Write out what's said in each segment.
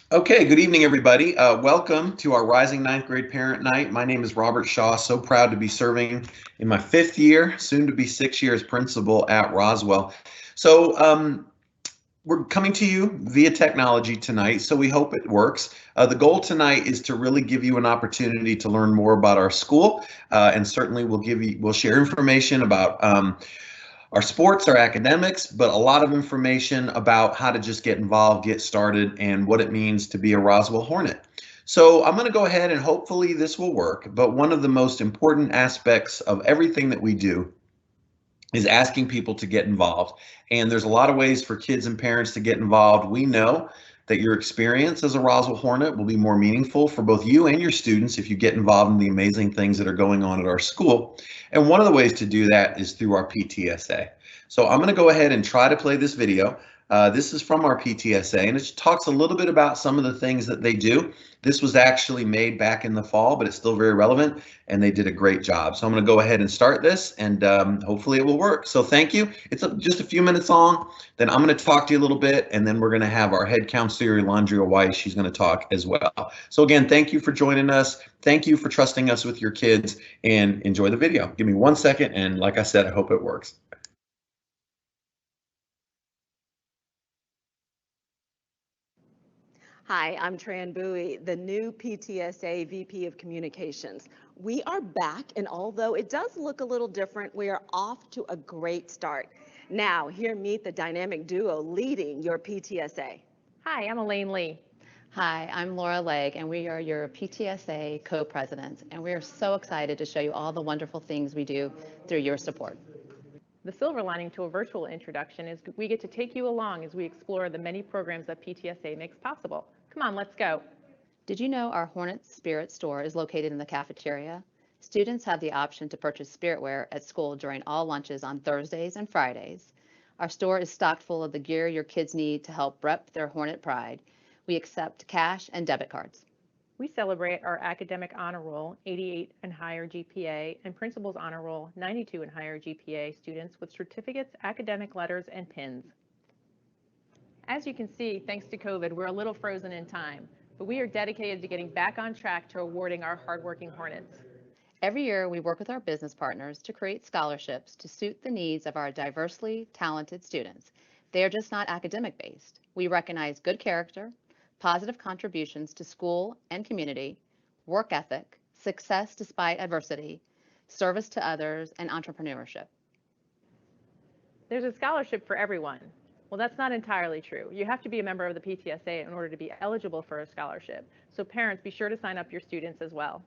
Okay, good evening, everybody. Welcome to our Rising Ninth Grade Parent Night. My name is Robert Shaw. So proud to be serving in my fifth year, soon to be 6 year as principal at Roswell. So we're coming to you via technology tonight, so we hope it works. The goal tonight is to really give you an opportunity to learn more about our school, and certainly we'll share information about our sports, our academics, but a lot of information about how to just get involved, get started, and what it means to be a Roswell Hornet. So I'm going to go ahead and hopefully this will work. But one of the most important aspects of everything that we do is asking people to get involved. And there's a lot of ways for kids and parents to get involved. We know that your experience as a Roswell Hornet will be more meaningful for both you and your students if you get involved in the amazing things that are going on at our school. And one of the ways to do that is through our PTSA. So I'm going to go ahead and try to play this video. This is from our PTSA, and it talks a little bit about some of the things that they do. This was actually made back in the fall, but it's still very relevant, and they did a great job. So I'm going to go ahead and start this, and hopefully it will work. So thank you. It's just a few minutes long. Then I'm going to talk to you a little bit, and then we're going to have our head counselor, Elandria Weiss. She's going to talk as well. So again, thank you for joining us. Thank you for trusting us with your kids, and enjoy the video. Give me 1 second, and like I said, I hope it works. Hi, I'm Tran Bowie, the new PTSA VP of Communications. We are back, and although it does look a little different, we are off to a great start. Now, here meet the dynamic duo leading your PTSA. Hi, I'm Elaine Lee. Hi, I'm Laura Legg, and we are your PTSA co-presidents, and we are so excited to show you all the wonderful things we do through your support. The silver lining to a virtual introduction is we get to take you along as we explore the many programs that PTSA makes possible. Come on, let's go. Did you know our Hornet Spirit store is located in the cafeteria? Students have the option to purchase spiritware at school during all lunches on Thursdays and Fridays. Our store is stocked full of the gear your kids need to help rep their Hornet pride. We accept cash and debit cards. We celebrate our academic honor roll, 88 and higher GPA, and principal's honor roll, 92 and higher GPA students with certificates, academic letters, and pins. As you can see, thanks to COVID, we're a little frozen in time, but we are dedicated to getting back on track to awarding our hardworking Hornets. Every year, we work with our business partners to create scholarships to suit the needs of our diversely talented students. They are just not academic based. We recognize good character, positive contributions to school and community, work ethic, success despite adversity, service to others, and entrepreneurship. There's a scholarship for everyone. Well, that's not entirely true. You have to be a member of the PTSA in order to be eligible for a scholarship. So parents, be sure to sign up your students as well.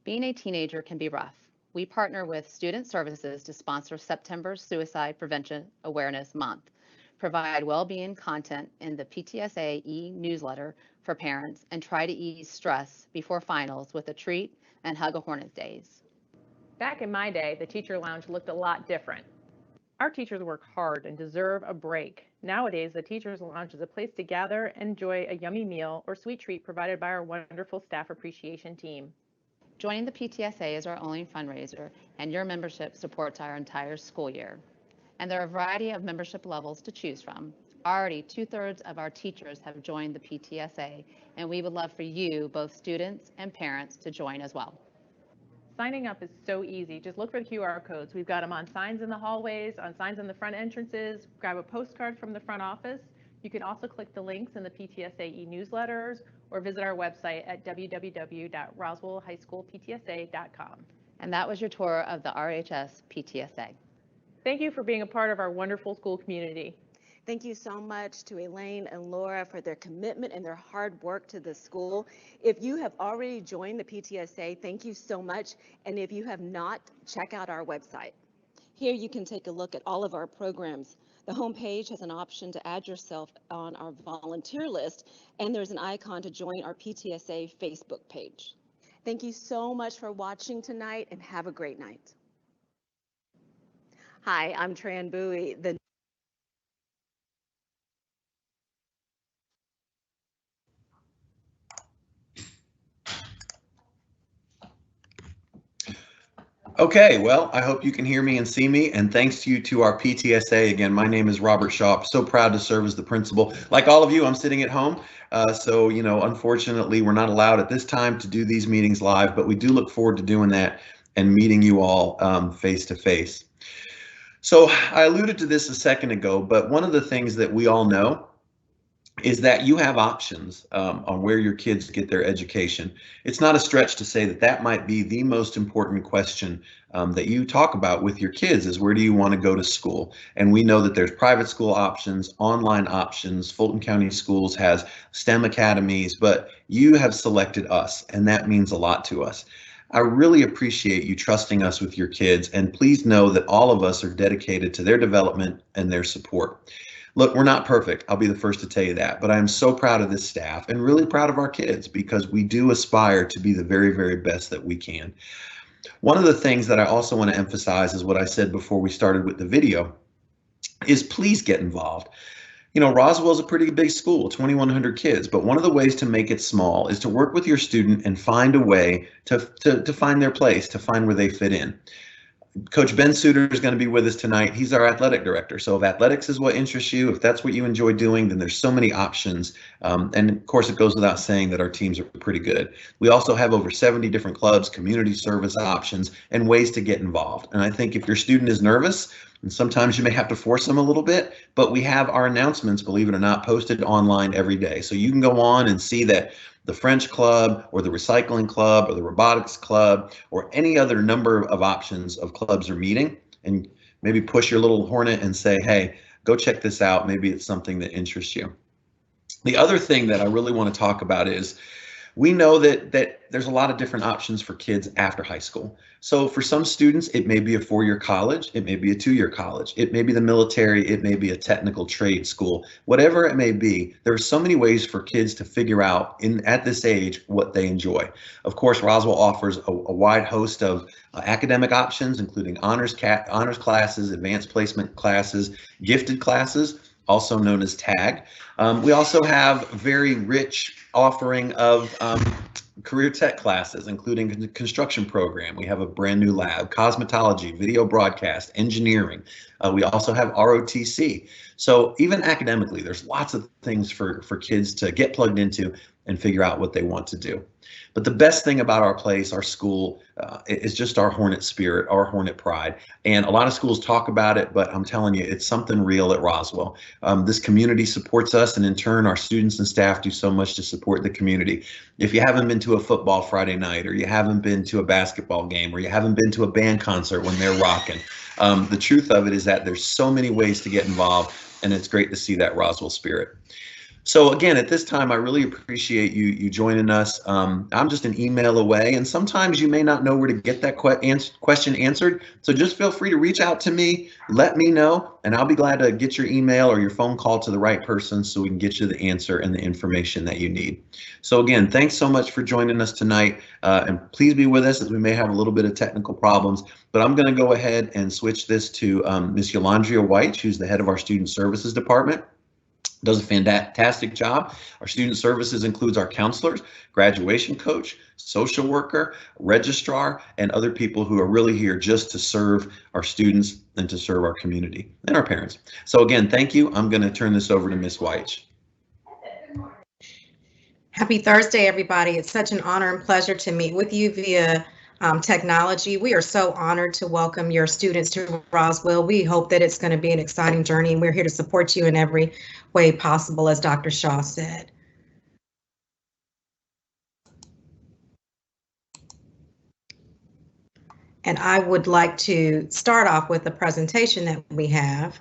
Being a teenager can be rough. We partner with Student Services to sponsor September's Suicide Prevention Awareness Month, provide well-being content in the PTSA e-newsletter for parents, and try to ease stress before finals with a treat and Hug a Hornet days. Back in my day, the teacher lounge looked a lot different. Our teachers work hard and deserve a break. Nowadays, the teachers lounge is a place to gather and enjoy a yummy meal or sweet treat provided by our wonderful staff appreciation team. Joining the PTSA is our only fundraiser, and your membership supports our entire school year. And there are a variety of membership levels to choose from. Already, 2/3 of our teachers have joined the PTSA, and we would love for you, both students and parents, to join as well. Signing up is so easy. Just look for the QR codes. We've got them on signs in the hallways, on signs in the front entrances. Grab a postcard from the front office. You can also click the links in the PTSA e-newsletters or visit our website at www.roswellhighschoolptsa.com. And that was your tour of the RHS PTSA. Thank you for being a part of our wonderful school community. Thank you so much to Elaine and Laura for their commitment and their hard work to the school. If you have already joined the PTSA, thank you so much. And if you have not, check out our website. Here you can take a look at all of our programs. The homepage has an option to add yourself on our volunteer list, and there's an icon to join our PTSA Facebook page. Thank you so much for watching tonight, and have a great night. Hi, I'm Tran Bowie, the Okay, well, I hope you can hear me and see me, and thanks to you to our PTSA. Again, my name is Robert Shaw. So proud to serve as the principal. Like all of you, I'm sitting at home. So, unfortunately, we're not allowed at this time to do these meetings live, but we do look forward to doing that and meeting you all face to face. So I alluded to this a second ago, but one of the things that we all know is that you have options on where your kids get their education. It's not a stretch to say that that might be the most important question that you talk about with your kids is where do you want to go to school? And we know that there's private school options, online options. Fulton County Schools has STEM academies, but you have selected us, and that means a lot to us. I really appreciate you trusting us with your kids, and please know that all of us are dedicated to their development and their support. Look, we're not perfect. I'll be the first to tell you that, but I'm so proud of this staff and really proud of our kids because we do aspire to be the very, very best that we can. One of the things that I also want to emphasize is what I said before we started with the video is please get involved. Roswell is a pretty big school, 2,100 kids, but one of the ways to make it small is to work with your student and find a way to find their place, to find where they fit in. Coach Ben Suter is going to be with us tonight. He's our athletic director. So if athletics is what interests you, if that's what you enjoy doing, then there's so many options. And of course, it goes without saying that our teams are pretty good. We also have over 70 different clubs, community service options, and ways to get involved. And I think if your student is nervous, and sometimes you may have to force them a little bit, but we have our announcements, believe it or not, posted online every day. So you can go on and see that the French club or the recycling club or the robotics club or any other number of options of clubs are meeting, and maybe push your little hornet and say, hey, go check this out. Maybe it's something that interests you. The other thing that I really want to talk about is we know that there's a lot of different options for kids after high school. So for some students, it may be a 4-year college, it may be a 2-year college, it may be the military, it may be a technical trade school, whatever it may be. There are so many ways for kids to figure out at this age what they enjoy. Of course, Roswell offers a wide host of academic options, including honors classes, advanced placement classes, gifted classes, also known as TAG. We also have very rich offering of career tech classes, including the construction program. We have a brand new lab, cosmetology, video broadcast, engineering. We also have ROTC. So even academically, there's lots of things for kids to get plugged into and figure out what they want to do. But the best thing about our place, our school, is just our Hornet spirit, our Hornet pride. And a lot of schools talk about it, but I'm telling you, it's something real at Roswell. This community supports us, and in turn, our students and staff do so much to support the community. If you haven't been to a football Friday night, or you haven't been to a basketball game, or you haven't been to a band concert when they're rocking, the truth of it is that there's so many ways to get involved, and it's great to see that Roswell spirit. So again, at this time, I really appreciate you joining us. I'm just an email away, and sometimes you may not know where to get that question answered. So just feel free to reach out to me, let me know, and I'll be glad to get your email or your phone call to the right person so we can get you the answer and the information that you need. So again, thanks so much for joining us tonight, and please be with us as we may have a little bit of technical problems. But I'm going to go ahead and switch this to Ms. Yolandria White, who's the head of our Student Services Department. Does a fantastic job. Our student services includes our counselors, graduation coach, social worker, registrar, and other people who are really here just to serve our students and to serve our community and our parents. So again, thank you. I'm going to turn this over to Ms. White. Happy Thursday, everybody. It's such an honor and pleasure to meet with you via technology. We are so honored to welcome your students to Roswell. We hope that it's going to be an exciting journey, and we're here to support you in every way possible, as Dr. Shaw said. And I would like to start off with the presentation that we have.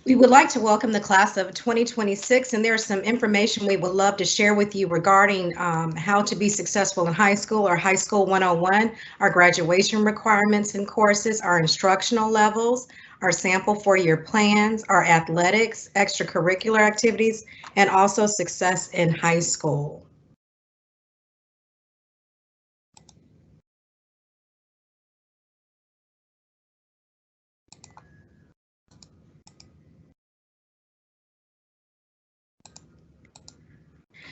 We would like to welcome the class of 2026, and there's some information we would love to share with you regarding how to be successful in high school or High School 101, our graduation requirements and courses, our instructional levels, our sample four-year plans, our athletics, extracurricular activities, and also success in high school.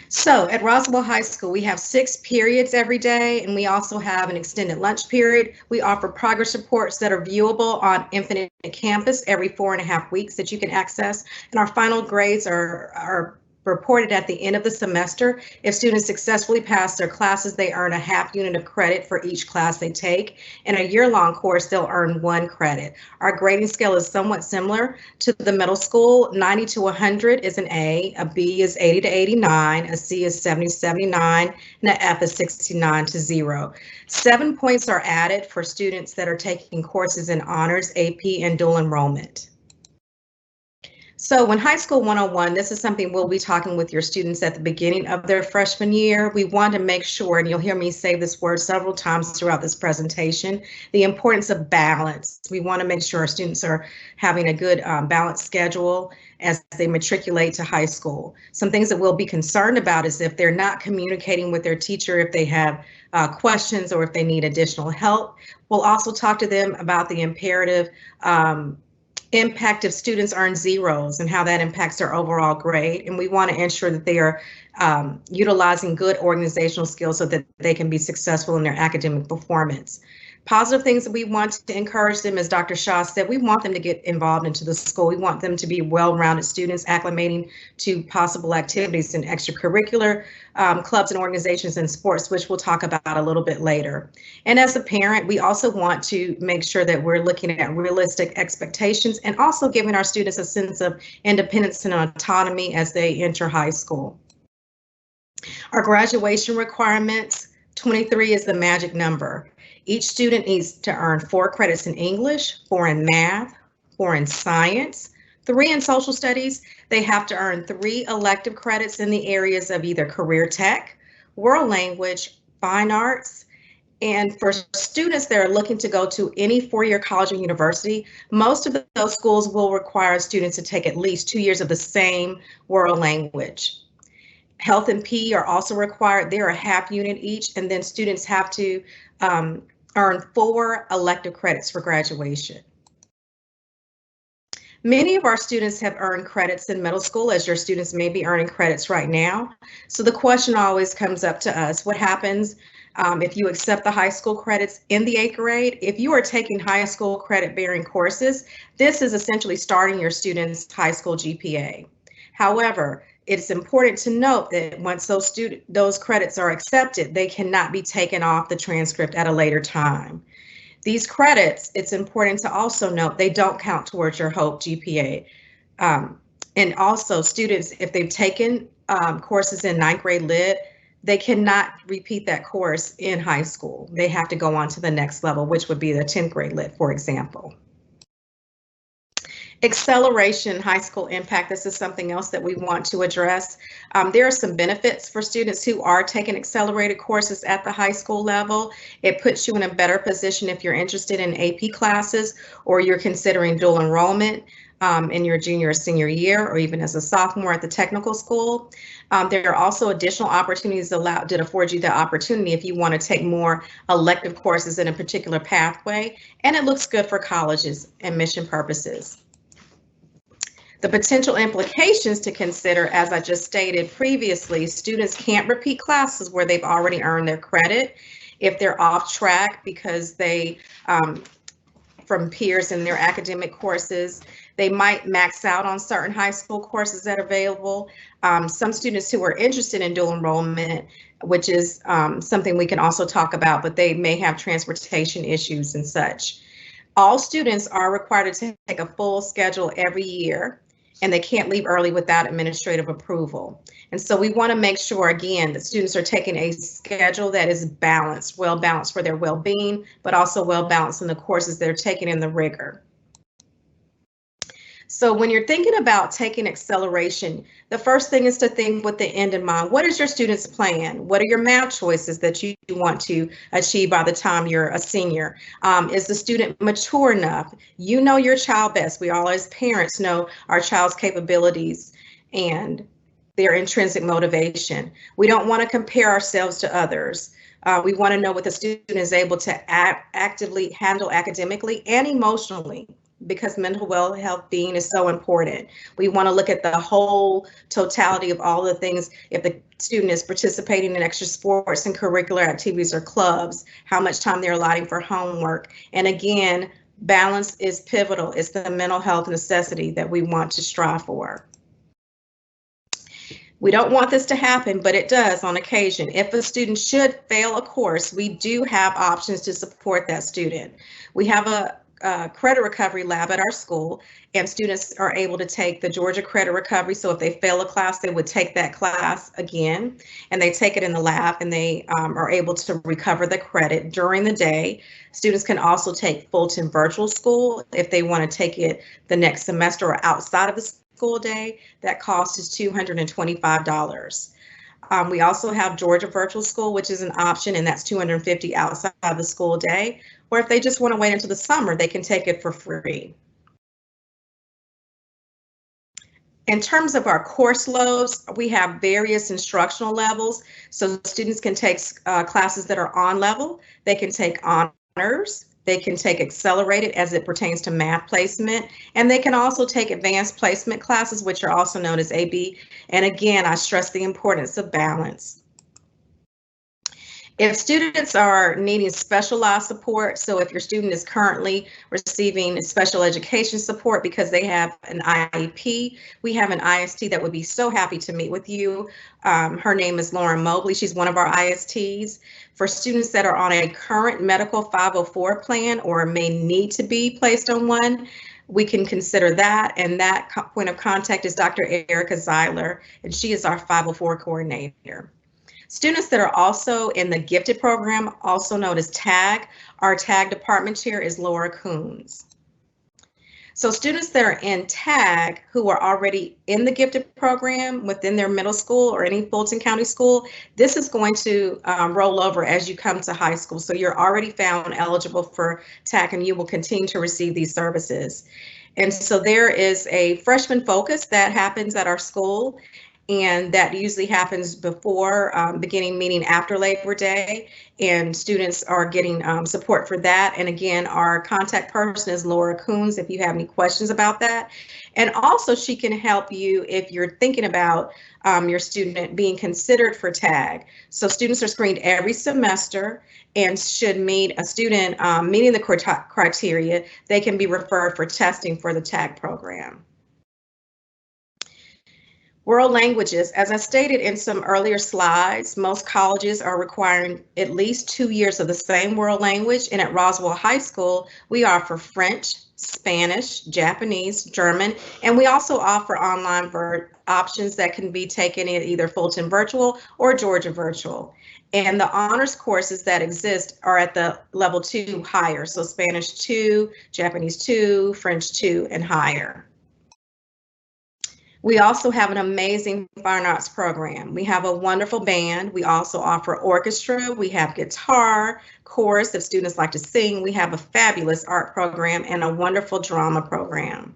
So at Roswell High School, we have 6 periods every day, and we also have an extended lunch period. We offer progress reports that are viewable on Infinite Campus every 4.5 weeks that you can access, and our final grades are reported at the end of the semester. If students successfully pass their classes, they earn a half unit of credit for each class they take. In a year-long course, they'll earn 1 credit. Our grading scale is somewhat similar to the middle school. 90 to 100 is an A, a B is 80 to 89, a C is 70 to 79, and an F is 69 to 0. 7 points are added for students that are taking courses in honors, AP, and dual enrollment. So when High School 101, this is something we'll be talking with your students at the beginning of their freshman year. We want to make sure, and you'll hear me say this word several times throughout this presentation, the importance of balance. We want to make sure our students are having a good balanced schedule as they matriculate to high school. Some things that we'll be concerned about is if they're not communicating with their teacher, if they have questions or if they need additional help. We'll also talk to them about the imperative impact if students earn zeros and how that impacts their overall grade. And we want to ensure that they are utilizing good organizational skills so that they can be successful in their academic performance. Positive things that we want to encourage them, as Dr. Shaw said, we want them to get involved into the school. We want them to be well-rounded students acclimating to possible activities in extracurricular clubs and organizations and sports, which we'll talk about a little bit later. And as a parent, we also want to make sure that we're looking at realistic expectations and also giving our students a sense of independence and autonomy as they enter high school. Our graduation requirements, 23 is the magic number. Each student needs to earn 4 credits in English, 4 in math, 4 in science, 3 in social studies. They have to earn 3 elective credits in the areas of either career tech, world language, fine arts. And for students that are looking to go to any 4-year college or university, most of those schools will require students to take at least 2 years of the same world language. Health and PE are also required. They're a half unit each, and then students have to earn 4 elective credits for graduation. Many of our students have earned credits in middle school, as your students may be earning credits right now. So the question always comes up to us, what happens if you accept the high school credits in the 8th grade? If you are taking high school credit bearing courses, this is essentially starting your students' high school GPA. However, it's important to note that once those credits are accepted, they cannot be taken off the transcript at a later time. These credits, it's important to also note, they don't count towards your HOPE GPA. And also students, if they've taken courses in 9th grade lit, they cannot repeat that course in high school. They have to go on to the next level, which would be the 10th grade lit, for example. Acceleration high school impact. This is something else that we want to address. There are some benefits for students who are taking accelerated courses at the high school level. It puts you in a better position if you're interested in AP classes or you're considering dual enrollment in your junior or senior year, or even as a sophomore at the technical school. There are also additional opportunities that afford you the opportunity if you want to take more elective courses in a particular pathway, and it looks good for colleges and mission purposes. The potential implications to consider, as I just stated previously, students can't repeat classes where they've already earned their credit. If they're off track because they, from peers in their academic courses, they might max out on certain high school courses that are available. Some students who are interested in dual enrollment, which is something we can also talk about, but they may have transportation issues and such. All students are required to take a full schedule every year, and they can't leave early without administrative approval. And so we want to make sure, again, that students are taking a schedule that is balanced, well balanced for their well-being, but also well balanced in the courses they're taking in the rigor. So when you're thinking about taking acceleration, the first thing is to think with the end in mind. What is your student's plan? What are your math choices that you want to achieve by the time you're a senior? Is the student mature enough? You know your child best. We all as parents know our child's capabilities and their intrinsic motivation. We don't want to compare ourselves to others. We want to know what the student is able to actively handle academically and emotionally, because mental well-being is so important. We want to look at the whole totality of all the things. If the student is participating in extra sports and curricular activities or clubs, how much time they're allotting for homework. And again, balance is pivotal. It's the mental health necessity that we want to strive for. We don't want this to happen, but it does on occasion. If a student should fail a course, we do have options to support that student. We have a credit recovery lab at our school, and students are able to take the Georgia Credit Recovery. So if they fail a class, they would take that class again, and they take it in the lab, and they are able to recover the credit during the day. Students can also take Fulton Virtual School if they want to take it the next semester or outside of the school day. That cost is $225. We also have Georgia Virtual School, which is an option, and that's $250 outside of the school day. Or if they just want to wait until the summer, they can take it for free. In terms of our course loads, we have various instructional levels. So students can take classes that are on level. They can take honors. They can take accelerated as it pertains to math placement, and they can also take advanced placement classes, which are also known as AB. And again, I stress the importance of balance. If students are needing specialized support, so if your student is currently receiving special education support because they have an IEP, we have an IST that would be so happy to meet with you. Her name is Lauren Mobley. She's one of our ISTs. For students that are on a current medical 504 plan or may need to be placed on one, we can consider that, and that point of contact is Dr. Erica Zeiler, and she is our 504 coordinator. Students that are also in the gifted program, also known as TAG, our TAG department chair is Laura Coons. So students that are in TAG who are already in the gifted program within their middle school or any Fulton County school, this is going to roll over as you come to high school. So you're already found eligible for TAG and you will continue to receive these services. And so there is a freshman focus that happens at our school, and that usually happens before beginning meeting after Labor Day, and students are getting support for that. And again, our contact person is Laura Coons if you have any questions about that. And also she can help you if you're thinking about your student being considered for TAG. So students are screened every semester, and should meet a student meeting the criteria, they can be referred for testing for the TAG program. World languages, as I stated in some earlier slides, most colleges are requiring at least 2 years of the same world language, and at Roswell High School, we offer French, Spanish, Japanese, German, and we also offer online options that can be taken in either Fulton Virtual or Georgia Virtual. And the honors courses that exist are at the level 2 higher, so Spanish 2, Japanese 2, French 2, and higher. We also have an amazing fine arts program. We have a wonderful band. We also offer orchestra. We have guitar, chorus if students like to sing. We have a fabulous art program and a wonderful drama program.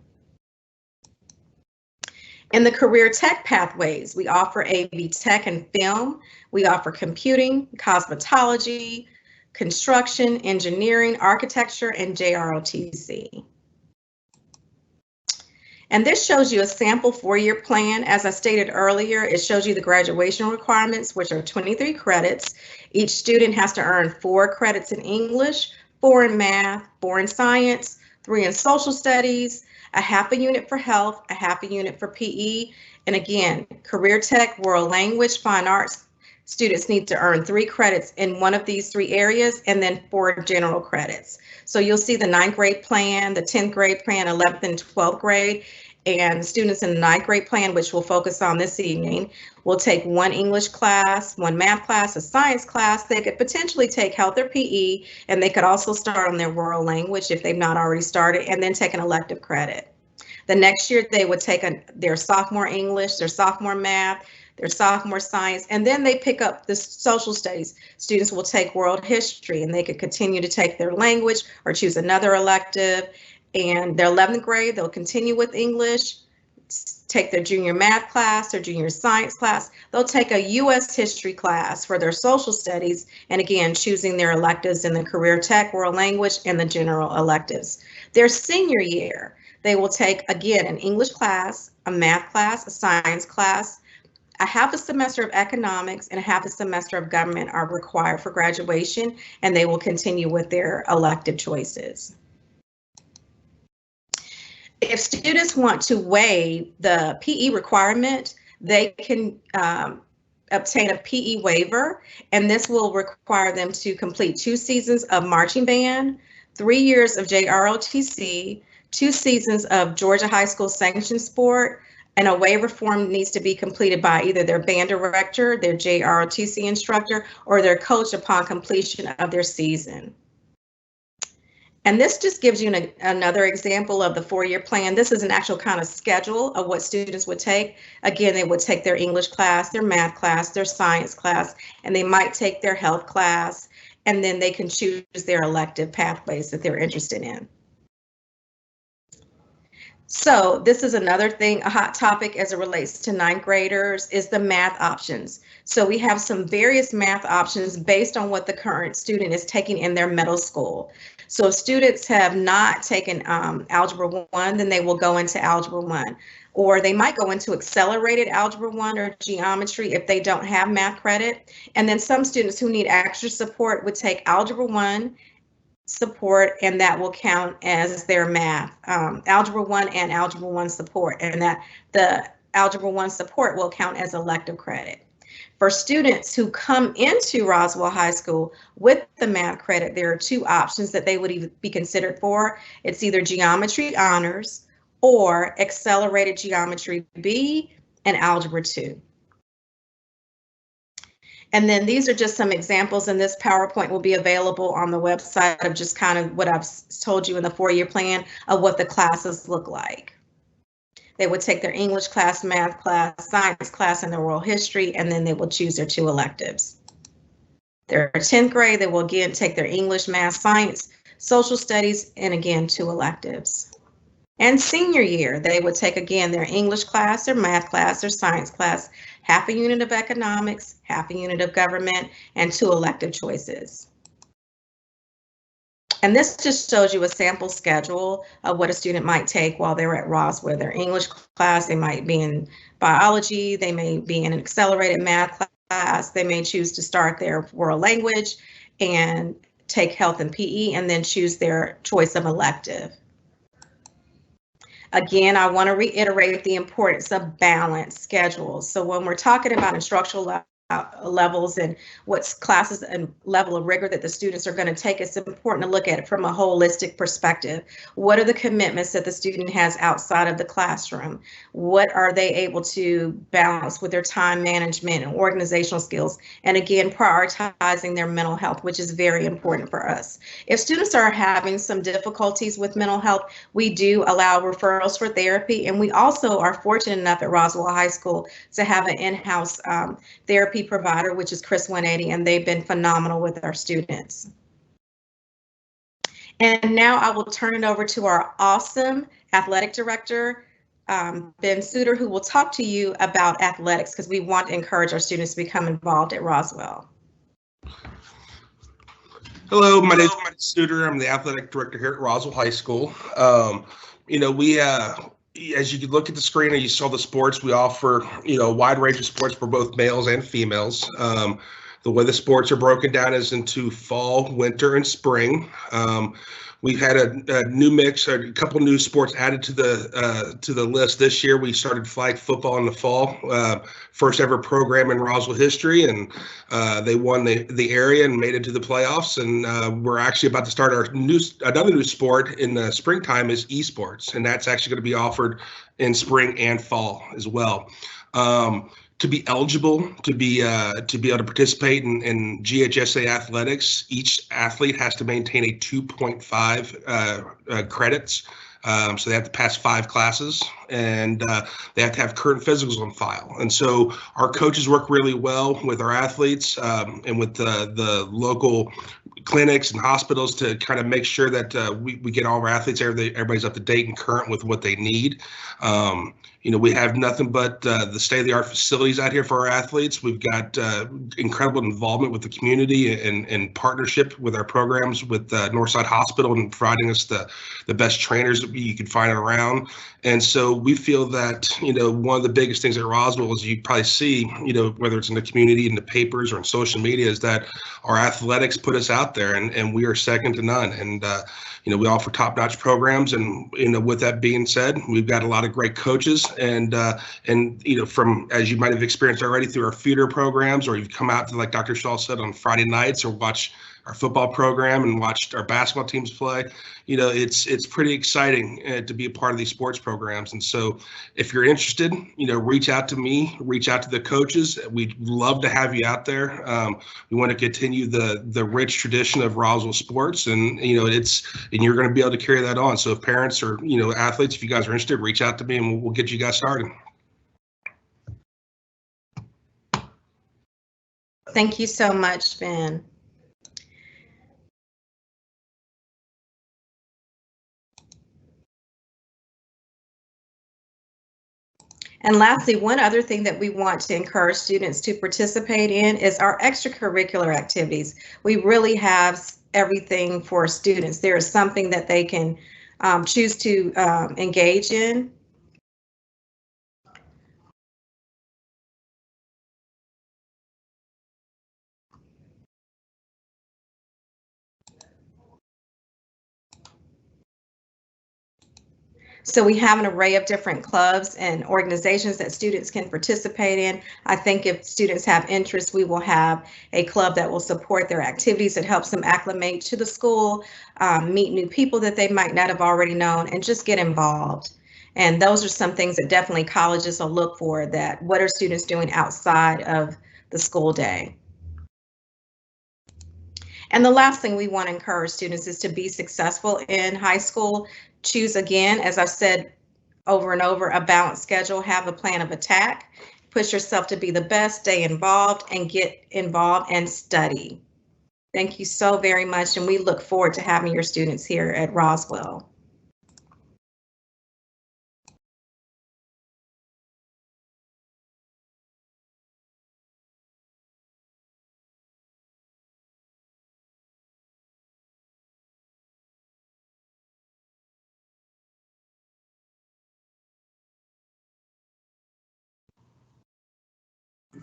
In the career tech pathways, we offer AV Tech and Film. We offer computing, cosmetology, construction, engineering, architecture, and JROTC. And this shows you a sample 4-year plan. As I stated earlier, it shows you the graduation requirements, which are 23 credits. Each student has to earn 4 credits in English, 4 in math, 4 in science, 3 in social studies, a half a unit for health, a half a unit for PE. And again, career tech, world language, fine arts, students need to earn 3 credits in one of these 3 areas, and then 4 general credits. So you'll see the 9th grade plan, the 10th grade plan, 11th and 12th grade, and students in the 9th grade plan, which we'll focus on this evening, will take 1 English class, 1 math class, a science class. They could potentially take health or PE, and they could also start on their world language if they've not already started, and then take an elective credit. The next year, they would take their sophomore English, their sophomore math, their sophomore science, and then they pick up the social studies. Students will take world history, and they could continue to take their language or choose another elective. And their 11th grade, they'll continue with English, take their junior math class, their junior science class. They'll take a U.S. history class for their social studies, and again, choosing their electives in the career tech, world language, and the general electives. Their senior year, they will take, again, an English class, a math class, a science class, a half a semester of economics, and a half a semester of government are required for graduation, and they will continue with their elective choices. If students want to waive the PE requirement, they can obtain a PE waiver, and this will require them to complete 2 seasons of marching band, 3 years of JROTC, 2 seasons of Georgia High School sanctioned sport, and a waiver form needs to be completed by either their band director, their JROTC instructor, or their coach upon completion of their season. And this just gives you another example of the 4-year plan. This is an actual kind of schedule of what students would take. Again, they would take their English class, their math class, their science class, and they might take their health class, and then they can choose their elective pathways that they're interested in. So this is another thing, a hot topic as it relates to 9th graders is the math options. So we have some various math options based on what the current student is taking in their middle school. So if students have not taken Algebra 1, then they will go into Algebra 1. Or they might go into Accelerated Algebra 1 or Geometry if they don't have math credit. And then some students who need extra support would take Algebra 1 support, and that will count as their math. Algebra 1 and Algebra 1 support, and that the Algebra 1 support will count as elective credit. For students who come into Roswell High School with the math credit, there are 2 options that they would be considered for. It's either Geometry Honors or Accelerated Geometry B and Algebra 2. And then these are just some examples, and this PowerPoint will be available on the website of just kind of what I've told you in the 4-year plan of what the classes look like. They would take their English class, math class, science class, and their world history, and then they will choose their 2 electives. Their 10th grade, they will again take their English, math, science, social studies, and again 2 electives. And senior year, they would take again their English class, their math class, their science class, half a unit of economics, half a unit of government, and 2 elective choices. And this just shows you a sample schedule of what a student might take while they're at Roswell. Their English class, they might be in biology, they may be in an accelerated math class, they may choose to start their world language and take health and PE, and then choose their choice of elective. Again, I want to reiterate the importance of balanced schedules. So when we're talking about instructional levels and what's classes and level of rigor that the students are going to take, it's important to look at it from a holistic perspective. What are the commitments that the student has outside of the classroom? What are they able to balance with their time management and organizational skills? And again, prioritizing their mental health, which is very important for us. If students are having some difficulties with mental health, we do allow referrals for therapy, and we also are fortunate enough at Roswell High School to have an in-house therapy provider, which is Chris 180, and they've been phenomenal with our students. And now I will turn it over to our awesome athletic director, Ben Suter, who will talk to you about athletics, because we want to encourage our students to become involved at Roswell. Hello, my name is Ben Suter. I'm the athletic director here at Roswell High School. As you could look at the screen and you saw the sports, we offer, a wide range of sports for both males and females. The way the sports are broken down is into fall, winter, and spring. We've had a new mix, a couple new sports added to the list this year. We started flag football in the fall, first ever program in Roswell history, and they won the area and made it to the playoffs. And we're actually about to start another new sport in the springtime is esports, and that's actually going to be offered in spring and fall as well. To be eligible to be able to participate in GHSA athletics, each athlete has to maintain a 2.5 credits So they have to pass 5 classes, and they have to have current physicals on file. And so our coaches work really well with our athletes and with the local clinics and hospitals to kind of make sure that we get all of our athletes, everybody's up to date and current with what they need. We have nothing but the state-of-the-art facilities out here for our athletes. We've got incredible involvement with the community and partnership with our programs with Northside Hospital and providing us the best trainers that you can find around. And so we feel that, one of the biggest things at Roswell, as you probably see, whether it's in the community, in the papers, or in social media, is that our athletics put us out there, and we are second to none. And we offer top-notch programs, and with that being said, we've got a lot of great coaches, and from, as you might have experienced already through our feeder programs, or you've come out to, like Dr. Shaw said, on Friday nights, or watch our football program and watched our basketball teams play. It's pretty exciting to be a part of these sports programs. And so if you're interested, reach out to me, reach out to the coaches. We'd love to have you out there. We want to continue the rich tradition of Roswell sports, and you're going to be able to carry that on. So if parents or athletes, if you guys are interested, reach out to me and we'll get you guys started. Thank you so much, Ben. And lastly, one other thing that we want to encourage students to participate in is our extracurricular activities. We really have everything for students. There is something that they can choose to engage in. So we have an array of different clubs and organizations that students can participate in. I think if students have interest, we will have a club that will support their activities that helps them acclimate to the school, meet new people that they might not have already known, and just get involved. And those are some things that definitely colleges will look for, that what are students doing outside of the school day. And the last thing we want to encourage students is to be successful in high school. Choose, again, as I've said over and over, a balanced schedule, have a plan of attack, push yourself to be the best, stay involved, and get involved and study. Thank you so very much, and we look forward to having your students here at Roswell.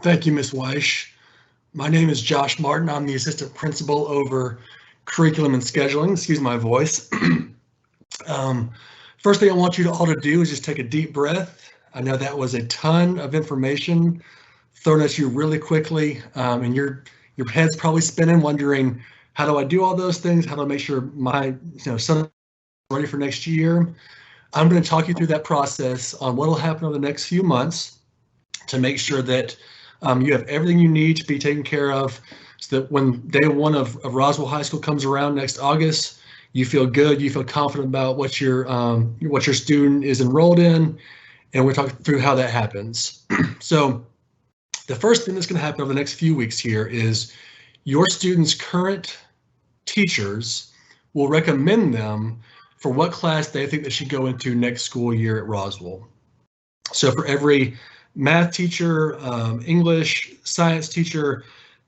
Thank you, Ms. Weish. My name is Josh Martin. I'm the assistant principal over curriculum and scheduling. Excuse my voice. First thing I want you to all to do is just take a deep breath. I know that was a ton of information thrown at you really quickly, and your head's probably spinning, wondering, how do I do all those things? How do I make sure my son is ready for next year? I'm going to talk you through that process on what will happen over the next few months to make sure that you have everything you need to be taken care of, so that when day one of Roswell High School comes around next August, you feel good, you feel confident about what your student is enrolled in, and we're talking through how that happens. So the first thing that's going to happen over the next few weeks here is your students' current teachers will recommend them for what class they think they should go into next school year at Roswell. So for every math teacher, English, science teacher,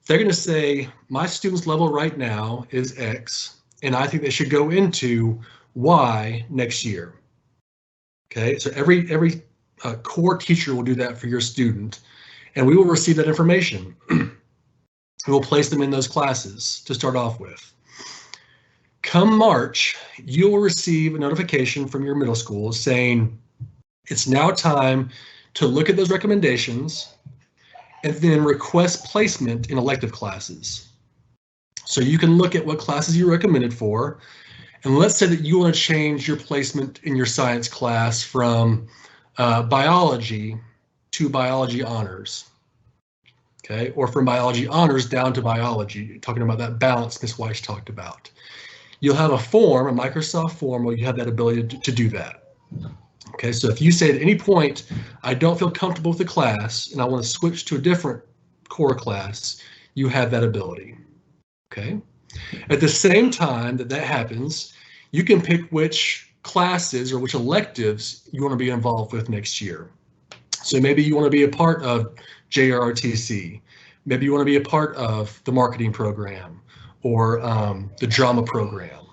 they're going to say, my student's level right now is X, and I think they should go into Y next year. Okay, so every core teacher will do that for your student, and we will receive that information. We will place them in those classes to start off with. Come March, you will receive a notification from your middle school saying it's now time to look at those recommendations and then request placement in elective classes. So you can look at what classes you're recommended for, and let's say that you want to change your placement in your science class from biology to biology honors, okay, or from biology honors down to biology, talking about that balance Ms. Weiss talked about. you'll have a form, a Microsoft form, where you have that ability to do that. Okay, so if you say at any point, I don't feel comfortable with the class and I want to switch to a different core class, you have that ability. Okay, at the same time that happens, you can pick which classes or which electives you want to be involved with next year. So maybe you want to be a part of JROTC. Maybe you want to be a part of the marketing program or the drama program.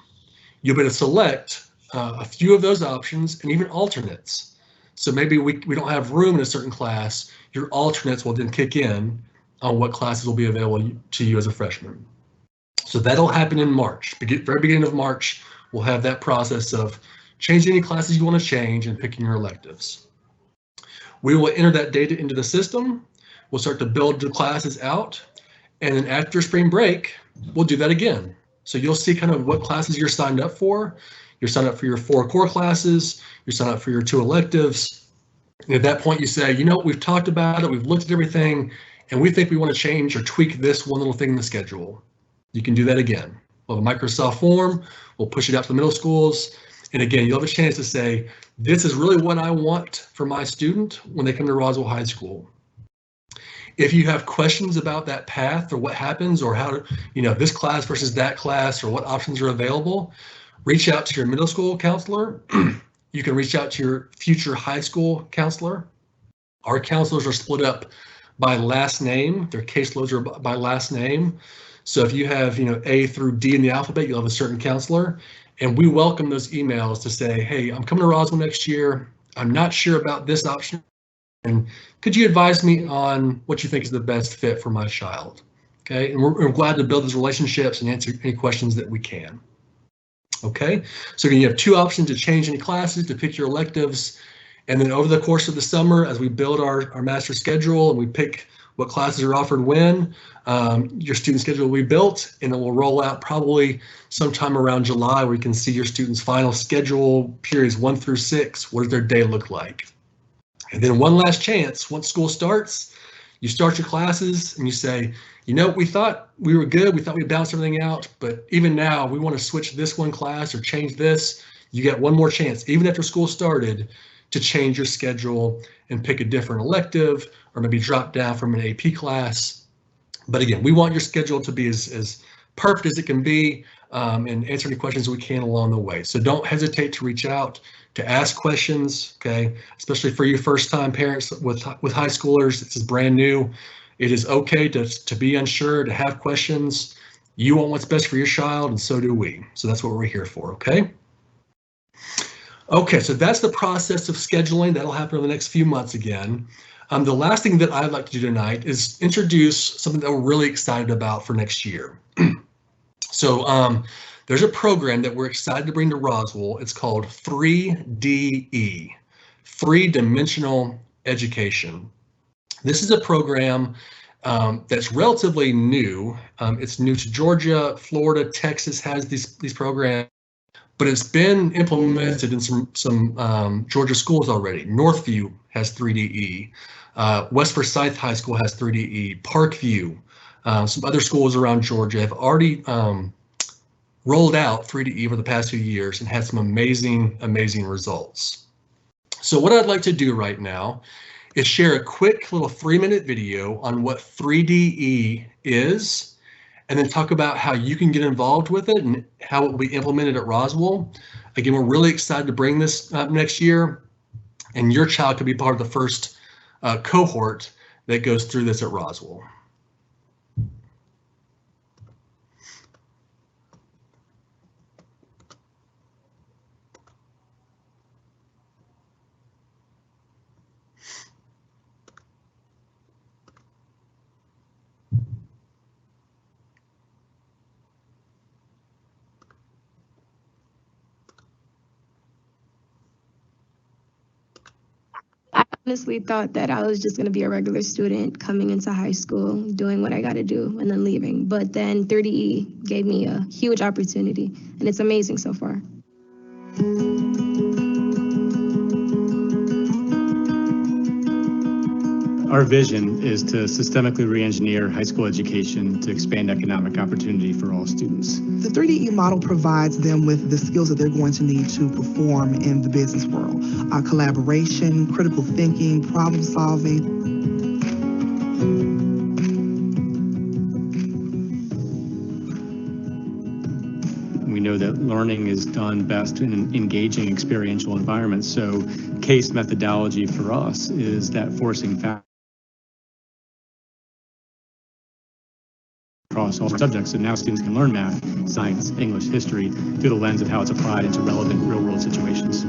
You'll be able to select a few of those options and even alternates. So maybe we don't have room in a certain class. Your alternates will then kick in on what classes will be available to you as a freshman. So that'll happen in March. Very beginning of March, we'll have that process of changing any classes you want to change and picking your electives. We will enter that data into the system. We'll start to build the classes out. And then after spring break, we'll do that again. So you'll see kind of what classes you're signed up for. You're signed up for your 4 core classes. You're signed up for your 2 electives. And at that point, you say, you know, we've talked about it. We've looked at everything, and we think we want to change or tweak this one little thing in the schedule. You can do that again. We'll have a Microsoft form. We'll push it out to the middle schools. And again, you'll have a chance to say, this is really what I want for my student when they come to Roswell High School. If you have questions about that path or what happens or how, you know, this class versus that class or what options are available, reach out to your middle school counselor. You can reach out to your future high school counselor. Our counselors are split up by last name. Their caseloads are by last name. So if you have, you know, A through D in the alphabet, you'll have a certain counselor. And we welcome those emails to say, hey, I'm coming to Roswell next year. I'm not sure about this option. And could you advise me on what you think is the best fit for my child? Okay, and we're glad to build those relationships and answer any questions that we can. Okay, so again, you have 2 options to change any classes, to pick your electives, and then over the course of the summer, as we build our master schedule and we pick what classes are offered when, your student schedule will be built, and it will roll out probably sometime around July, where you can see your students' final schedule, periods 1 through 6. What does their day look like? And then one last chance, once school starts, you start your classes and you say, you know, we thought we were good. We thought we balanced everything out, but even now we want to switch this one class or change this. You get one more chance, even after school started, to change your schedule and pick a different elective or maybe drop down from an AP class. But again, we want your schedule to be as perfect as it can be and answer any questions we can along the way. So don't hesitate to reach out, to ask questions, okay? Especially for you first-time parents with high schoolers, this is brand new. It is okay to be unsure, to have questions. You want what's best for your child, and so do we. So that's what we're here for, okay? Okay, so that's the process of scheduling. That'll happen over the next few months again. The last thing that I'd like to do tonight is introduce something that we're really excited about for next year. So there's a program that we're excited to bring to Roswell. It's called 3DE, 3-dimensional education. This is a program that's relatively new. It's new to Georgia, Florida, Texas has these programs, but it's been implemented in some Georgia schools already. Northview has 3DE. West Forsyth High School has 3DE. Parkview, some other schools around Georgia have already rolled out 3DE over the past few years and had some amazing results. So what I'd like to do right now is share a quick little 3-minute video on what 3DE is, and then talk about how you can get involved with it and how it will be implemented at Roswell. Again, we're really excited to bring this up next year, and your child could be part of the first cohort that goes through this at Roswell. I honestly thought that I was just going to be a regular student coming into high school, doing what I got to do, and then leaving. But then 3DE gave me a huge opportunity, and it's amazing so far. Our vision is to systemically re-engineer high school education to expand economic opportunity for all students. The 3DE model provides them with the skills that they're going to need to perform in the business world. Collaboration, critical thinking, problem solving. We know that learning is done best in an engaging experiential environment, so CASE methodology for us is that forcing factor across all subjects. So now students can learn math, science, English, history through the lens of how it's applied into relevant real-world situations.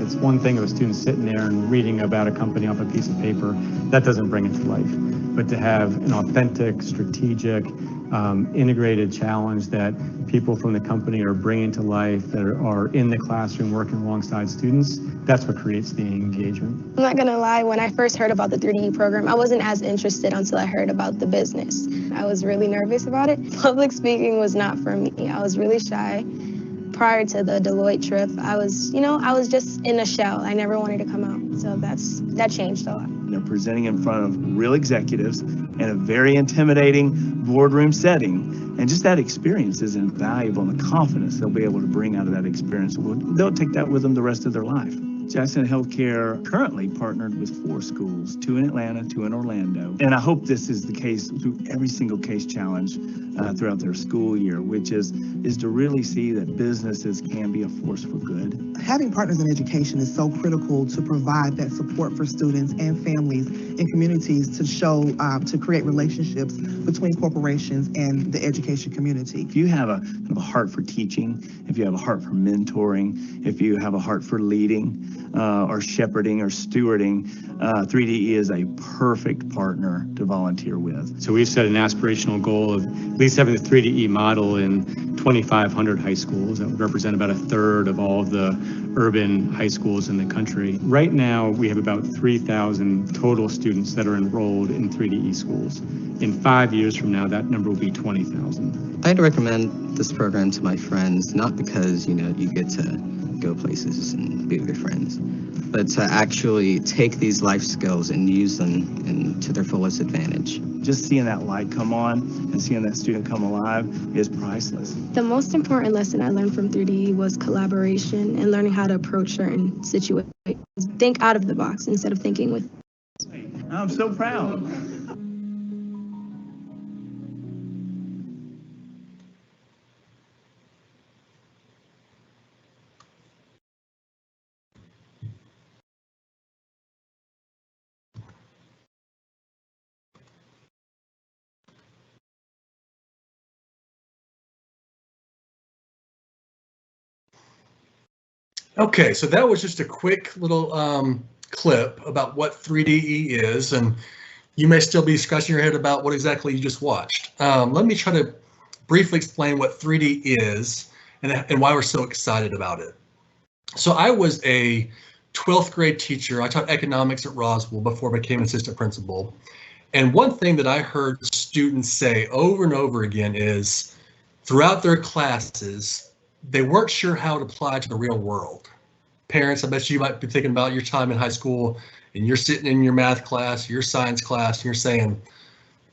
It's one thing if a student's sitting there and reading about a company off a piece of paper, that doesn't bring it to life. But to have an authentic, strategic, integrated challenge that people from the company are bringing to life, that are in the classroom working alongside students, that's what creates the engagement. I'm not gonna lie, when I first heard about the 3DE program, I wasn't as interested until I heard about the business. I was really nervous about it. Public speaking was not for me. I was really shy. Prior to the Deloitte trip, I was just in a shell. I never wanted to come out. So that changed a lot. They're presenting in front of real executives in a very intimidating boardroom setting. And just that experience is invaluable, and the confidence they'll be able to bring out of that experience, they'll take that with them the rest of their life. Jackson Healthcare currently partnered with 4 schools, 2 in Atlanta, 2 in Orlando. And I hope this is the case through every single CASE challenge throughout their school year, which is to really see that businesses can be a force for good. Having partners in education is so critical to provide that support for students and families and communities to create relationships between corporations and the education community. If you have a heart for teaching, if you have a heart for mentoring, if you have a heart for leading, or shepherding or stewarding, 3DE is a perfect partner to volunteer with. So we've set an aspirational goal of at least having the 3DE model in 2,500 high schools. That would represent about a third of all of the urban high schools in the country. Right now, we have about 3,000 total students that are enrolled in 3DE schools. In 5 years from now, that number will be 20,000. I'd recommend this program to my friends, not because, you get to go places and be with your friends, but to actually take these life skills and use them to their fullest advantage. Just seeing that light come on and seeing that student come alive is priceless. The most important lesson I learned from 3DE was collaboration and learning how to approach certain situations. Think out of the box instead of thinking with. I'm so proud. Okay, so that was just a quick little clip about what 3DE is, and you may still be scratching your head about what exactly you just watched. Let me try to briefly explain what 3D is and why we're so excited about it. So I was a 12th grade teacher. I taught economics at Roswell before I became assistant principal. And one thing that I heard students say over and over again is throughout their classes, they weren't sure how it applied to the real world. Parents, I bet you might be thinking about your time in high school and you're sitting in your math class, your science class, and you're saying,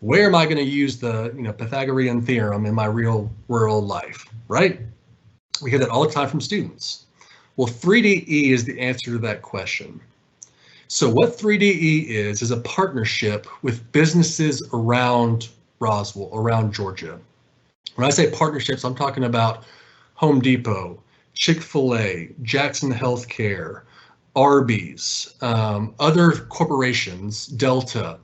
where am I going to use the Pythagorean theorem in my real world life, right? We hear that all the time from students. Well, 3DE is the answer to that question. So what 3DE is a partnership with businesses around Roswell, around Georgia. When I say partnerships, I'm talking about Home Depot, Chick-fil-A, Jackson Healthcare, Arby's, other corporations, Delta,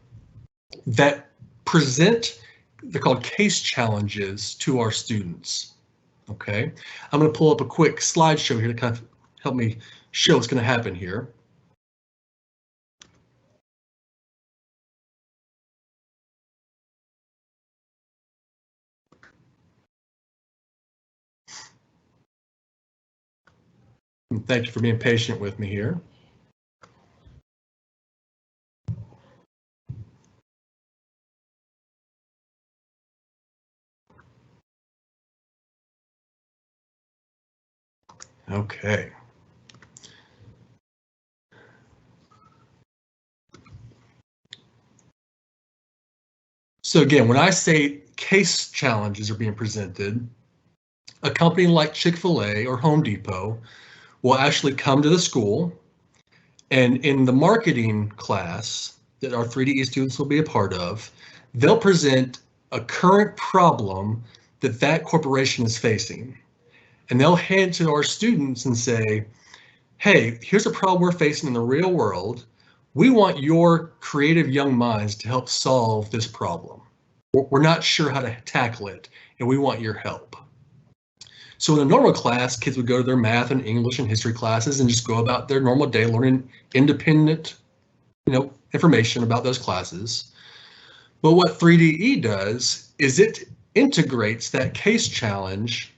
that present, they're called case challenges to our students. Okay, I'm going to pull up a quick slideshow here to kind of help me show what's going to happen here. And thank you for being patient with me here. Okay. So again, when I say case challenges are being presented, a company like Chick-fil-A or Home Depot will actually come to the school, and in the marketing class that our 3DE students will be a part of, they'll present a current problem that that corporation is facing. And they'll hand to our students and say, hey, here's a problem we're facing in the real world. We want your creative young minds to help solve this problem. We're not sure how to tackle it, and we want your help. So in a normal class, kids would go to their math and English and history classes and just go about their normal day learning independent, information about those classes. But what 3DE does is it integrates that case challenge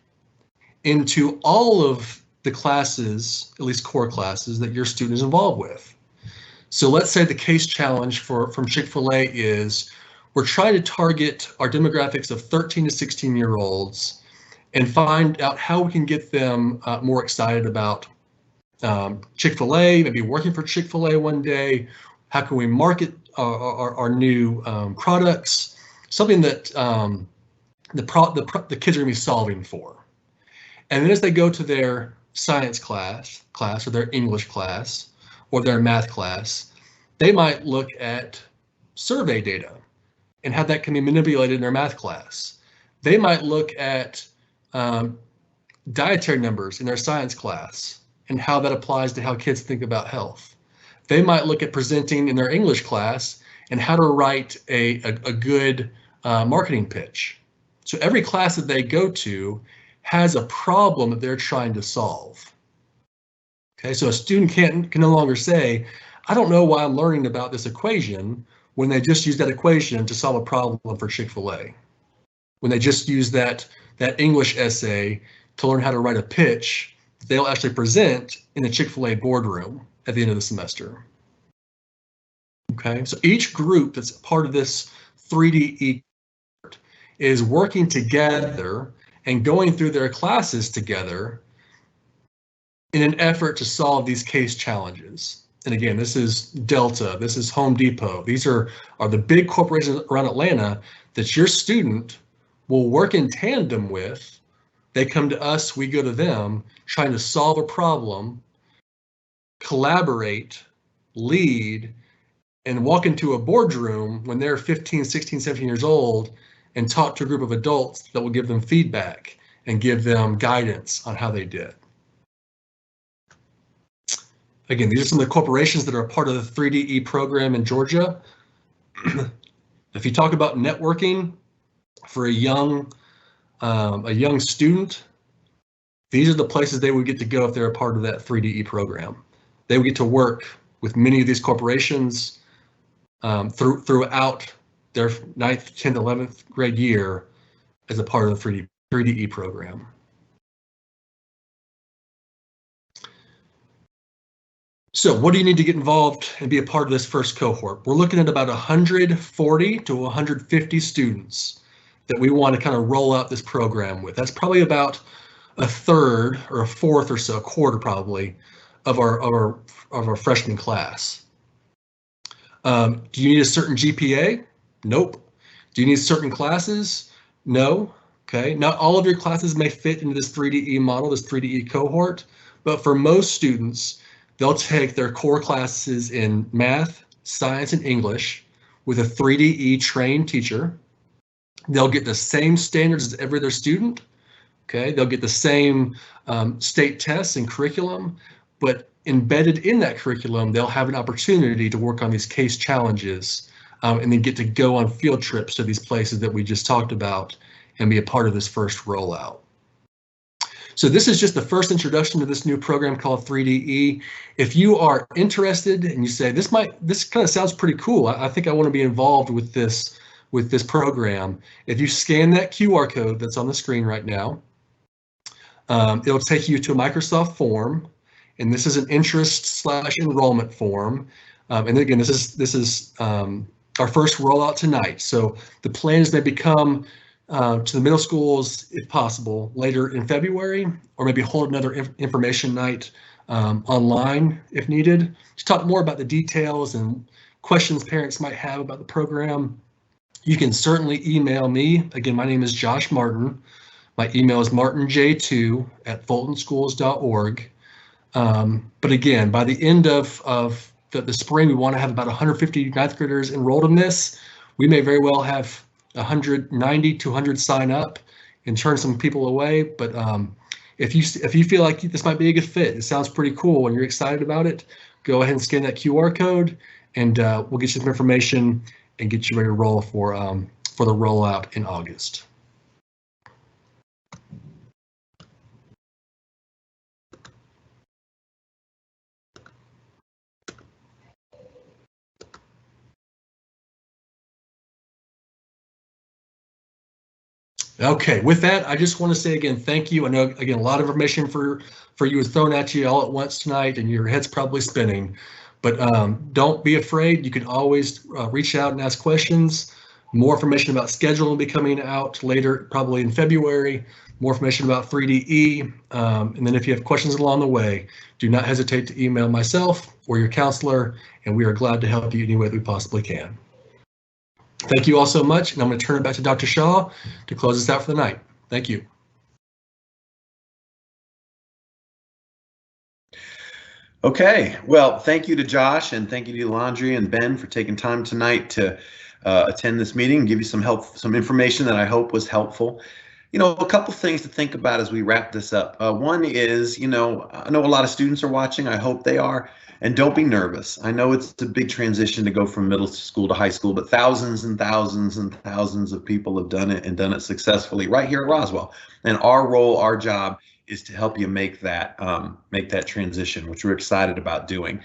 into all of the classes, at least core classes, that your student is involved with. So let's say the case challenge from Chick-fil-A is we're trying to target our demographics of 13 to 16-year-olds and find out how we can get them more excited about Chick-fil-A, maybe working for Chick-fil-A one day. How can we market our new products? Something that the kids are going to be solving for. And then as they go to their science class or their English class or their math class, they might look at survey data and how that can be manipulated in their math class. They might look at dietary numbers in their science class and how that applies to how kids think about health. They might look at presenting in their English class and how to write a good marketing pitch. So every class that they go to has a problem that they're trying to solve. Okay, so a student can no longer say, I don't know why I'm learning about this equation, when they just use that equation to solve a problem for Chick-fil-A. When they just use that English essay to learn how to write a pitch, they'll actually present in the Chick-fil-A boardroom at the end of the semester. Okay, so each group that's part of this 3DE is working together and going through their classes together in an effort to solve these case challenges. And again, this is Delta, this is Home Depot. These are the big corporations around Atlanta that your student will work in tandem with. They come to us, we go to them, trying to solve a problem, collaborate, lead, and walk into a boardroom when they're 15, 16, 17 years old and talk to a group of adults that will give them feedback and give them guidance on how they did. Again, these are some of the corporations that are a part of the 3DE program in Georgia. If you talk about networking for a young student, these are the places they would get to go if they're a part of that 3DE program. They would get to work with many of these corporations throughout their 9th, 10th, 11th grade year as a part of the 3DE program. So what do you need to get involved and be a part of this first cohort? We're looking at about 140 to 150 students that we want to kind of roll out this program with. That's probably about a third or a fourth or so, a quarter probably, of our freshman class. Do you need a certain GPA? Nope. Do you need certain classes? No. Okay. Not all of your classes may fit into this 3DE model, this 3DE cohort, but for most students, they'll take their core classes in math, science, and English with a 3DE trained teacher. They'll get the same standards as every other student. Okay, they'll get the same state tests and curriculum, but embedded in that curriculum, they'll have an opportunity to work on these case challenges and then get to go on field trips to these places that we just talked about and be a part of this first rollout. So this is just the first introduction to this new program called 3DE. If you are interested and you say, this kind of sounds pretty cool, I think I want to be involved with this program. If you scan that QR code that's on the screen right now, it'll take you to a Microsoft form, and this is an interest/enrollment form. And again, this is our first rollout tonight. So the plan is they become to the middle schools if possible later in February, or maybe hold another information night online if needed to talk more about the details and questions parents might have about the program. You can certainly email me. Again, my name is Josh Martin. My email is martinj2@fultonschools.org. But again, by the end of the spring, we want to have about 150 ninth graders enrolled in this. We may very well have 190, 200 sign up and turn some people away. But if you feel like this might be a good fit, it sounds pretty cool and you're excited about it, go ahead and scan that QR code, and we'll get you some information and get you ready to roll for the rollout in August. Okay, with that, I just want to say again, thank you. I know, again, a lot of information for you was thrown at you all at once tonight, and your head's probably spinning. But don't be afraid. You can always reach out and ask questions. More information about scheduling will be coming out later, probably in February. More information about 3DE. And then if you have questions along the way, do not hesitate to email myself or your counselor, and we are glad to help you any way that we possibly can. Thank you all so much, and I'm going to turn it back to Dr. Shaw to close us out for the night. Thank you. Okay, well, thank you to Josh, and thank you to Landry and Ben for taking time tonight to attend this meeting and give you some information that I hope was helpful. You know, a couple things to think about as we wrap this up. One is, I know a lot of students are watching. I hope they are. And don't be nervous. I know it's a big transition to go from middle school to high school, but thousands and thousands and thousands of people have done it and done it successfully right here at Roswell. And our job is to help you make that transition, which we're excited about doing.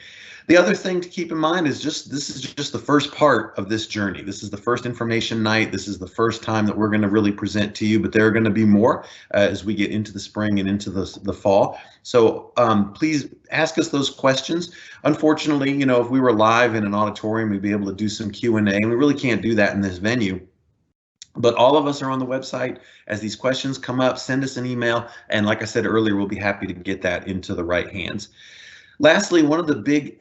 The other thing to keep in mind is this is just the first part of this journey. This is the first information night. This is the first time that we're going to really present to you, but there are going to be more as we get into the spring and into the fall. So please ask us those questions. Unfortunately, if we were live in an auditorium, we'd be able to do some Q&A, and we really can't do that in this venue. But all of us are on the website. As these questions come up, send us an email. And like I said earlier, we'll be happy to get that into the right hands. Lastly, one of the big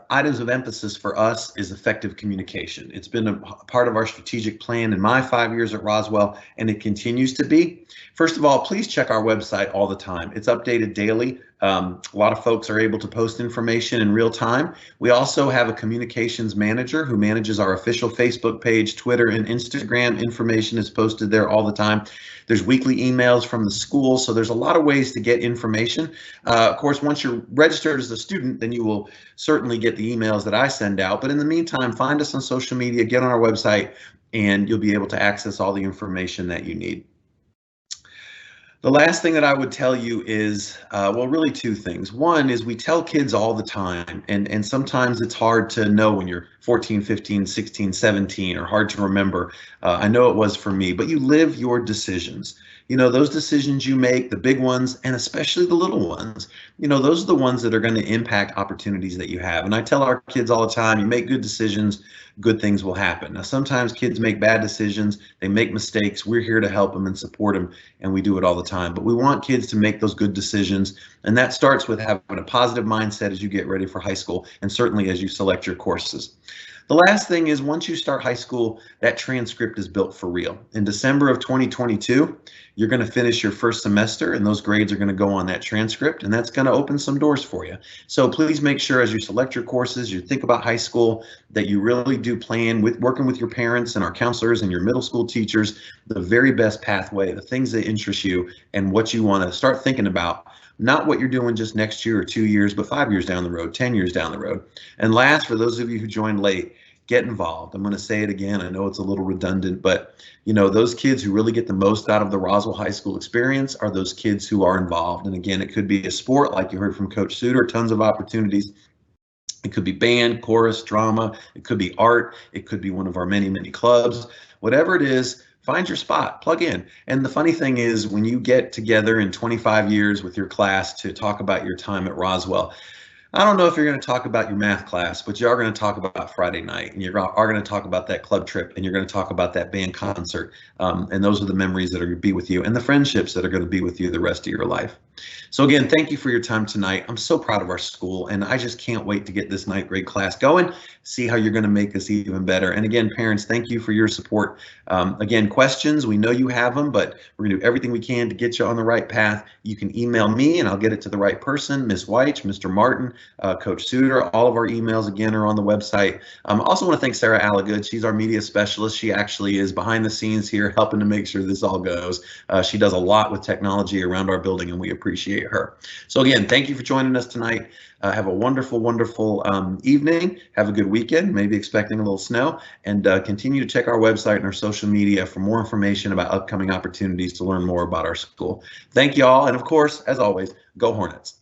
items of emphasis for us is effective communication. It's been a part of our strategic plan in my 5 years at Roswell, and it continues to be. First of all, please check our website all the time. It's updated daily. A lot of folks are able to post information in real time. We also have a communications manager who manages our official Facebook page, Twitter, and Instagram. Information is posted there all the time. There's weekly emails from the school, so there's a lot of ways to get information. Of course, once you're registered as a student, then you will certainly get the emails that I send out. But in the meantime, find us on social media, get on our website, and you'll be able to access all the information that you need. The last thing that I would tell you is, well, really two things. One is we tell kids all the time, and sometimes it's hard to know when you're 14, 15, 16, 17, or hard to remember. I know it was for me, but you live your decisions. Those decisions you make, the big ones, and especially the little ones, those are the ones that are going to impact opportunities that you have. And I tell our kids all the time, you make good decisions, good things will happen. Now, sometimes kids make bad decisions, they make mistakes. We're here to help them and support them, and we do it all the time. But we want kids to make those good decisions, and that starts with having a positive mindset as you get ready for high school, and certainly as you select your courses. The last thing is, once you start high school, that transcript is built for real. In December of 2022, you're going to finish your first semester, and those grades are going to go on that transcript, and that's going to open some doors for you. So please make sure as you select your courses, you think about high school, that you really do plan with working with your parents and our counselors and your middle school teachers, the very best pathway, the things that interest you, and what you want to start thinking about. Not what you're doing just next year or 2 years, but 5 years down the road, 10 years down the road. And last, for those of you who joined late, get involved. I'm going to say it again. I know it's a little redundant, but those kids who really get the most out of the Roswell High School experience are those kids who are involved. And again, it could be a sport, like you heard from Coach Suter, tons of opportunities. It could be band, chorus, drama. It could be art. It could be one of our many, many clubs. Whatever it is, find your spot, plug in. And the funny thing is, when you get together in 25 years with your class to talk about your time at Roswell, I don't know if you're going to talk about your math class, but you are going to talk about Friday night, and you are going to talk about that club trip, and you're going to talk about that band concert. And those are the memories that are going to be with you, and the friendships that are going to be with you the rest of your life. So again, thank you for your time tonight. I'm so proud of our school, and I just can't wait to get this ninth grade class going, see how you're going to make this even better. And again, parents, thank you for your support. Again, questions, we know you have them, but we're going to do everything we can to get you on the right path. You can email me, and I'll get it to the right person, Ms. Weich, Mr. Martin, Coach Suter. All of our emails, again, are on the website. I also want to thank Sarah Allagood. She's our media specialist. She actually is behind the scenes here helping to make sure this all goes. She does a lot with technology around our building, and we appreciate her. So again, thank you for joining us tonight. Have a wonderful, wonderful evening. Have a good weekend, maybe expecting a little snow, and continue to check our website and our social media for more information about upcoming opportunities to learn more about our school. Thank you all, and of course, as always, go Hornets.